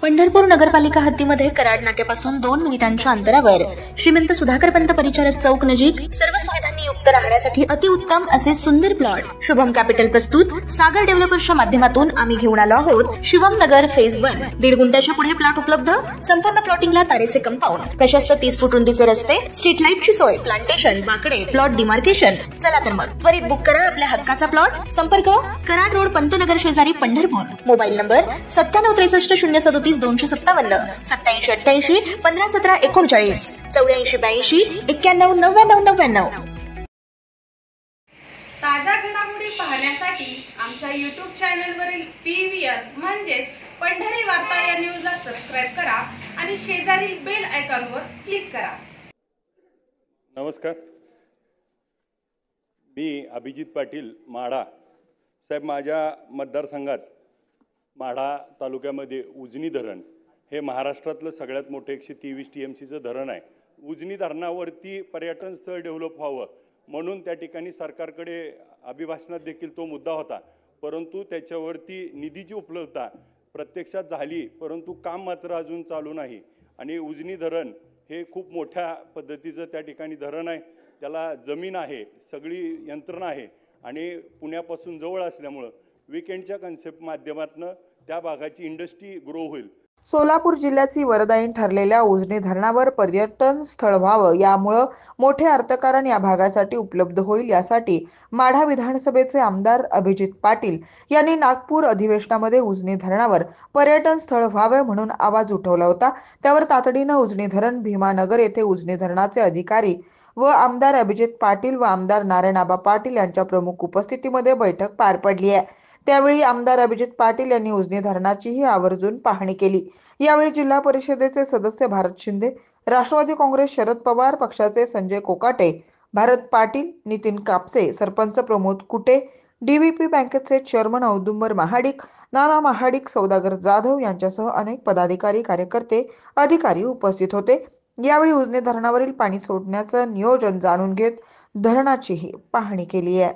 पंढरपूर नगरपालिका हद्दीमध्ये कराड नाक्यापासून 2 मिनिटांच्या अंतरावर श्रीमंत सुधाकर पंत परिचारक चौक नजीक सर्व सुविधांनी युक्त राहण्यासाठी अतिउत्तम असे सुंदर प्लॉट शुभम कॅपिटल प्रस्तुत सागर डेव्हलपर्सच्या माध्यमातून आम्ही घेऊन आलो आहोत शिवम नगर फेज 1 1.5 गुंठ्याच्या पुढे प्लॉट उपलब्ध संपूर्ण प्लॉटिंगला तारेचे कंपाऊंड प्रशस्त 30 फूट रुंदीचे रस्ते स्ट्रीट लाईटची सोय प्लांटेशन बाकडे प्लॉट डिमार्केशन। चला तर मग त्वरित बुक करा आपल्या हक्काचा प्लॉट। संपर्क कराड रोड पंतनगर शेजारी पंढरपूर। Mobile number 9763 037 257 8788 1517 39 84 82 91 99 99। ताज्या घडामोडी पाहण्यासाठी आमच्या YouTube चॅनलवरील PVR म्हणजेच पंढरी वार्ता या न्यूजला सबस्क्राइब करा आणि शेजारील बेल आयकॉनवर क्लिक करा। नमस्कार, मी अभिजित पाटील माढा साहेब। माझ्या मतदारसंघात माढा तालुक्यामध्ये उजनी धरण हे महाराष्ट्रातलं सगळ्यात मोठं 123 TMCचं धरण आहे। उजनी धरणावरती पर्यटन स्थळ डेव्हलप व्हावं म्हणून त्या ठिकाणी सरकारकडे अभिभाषणात देखील तो मुद्दा होता, परंतु त्याच्यावरती निधीची उपलब्धता प्रत्यक्षात झाली, परंतु काम मात्र अजून चालू नाही। आणि उजनी धरण हे खूप मोठ्या पद्धतीचं त्या ठिकाणी धरण आहे, त्याला जमीन आहे, सगळी यंत्रणा आहे आणि पुण्यापासून जवळ असल्यामुळं वीकेंडच्या कन्सेप्ट माध्यमातून त्या भागाची इंडस्ट्री ग्रो होईल। सोलापूर जिल्ह्याची वरदायीन ठरलेल्या उजनी धरणावर पर्यटन स्थळ व्हावं यामुळे मोठे अर्थकारण या भागासाठी उपलब्ध होईल, यासाठी माढा विधानसभेचे आमदार अभिजित पाटील यांनी नागपूर अधिवेशनामध्ये उजनी धरणावर पर्यटन स्थळ व्हावे म्हणून आवाज उठवला होता। त्यावर तातडीनं उजनी धरण भीमानगर येथे उजनी धरणाचे अधिकारी व आमदार अभिजित पाटील व आमदार नारायणआबा पाटील यांच्या प्रमुख उपस्थितीमध्ये बैठक पार पडली आहे। त्यावेळी आमदार अभिजित पाटील यांनी उजनी धरणाचीही आवर्जून पाहणी केली। यावेळी जिल्हा परिषदेचे सदस्य भारत शिंदे, राष्ट्रवादी काँग्रेस शरद पवार पक्षाचे संजय कोकाटे, भारत पाटील, नितीन कापसे, सरपंच प्रमोद कुटे, DVP बँकेचे चेअरमन औदुंबर महाडिक, नाना महाडिक, सौदागर जाधव यांच्यासह अनेक पदाधिकारी, कार्यकर्ते, अधिकारी उपस्थित होते। यावेळी उजनी धरणावरील पाणी सोडण्याचं नियोजन जाणून घेत धरणाचीही पाहणी केली आहे।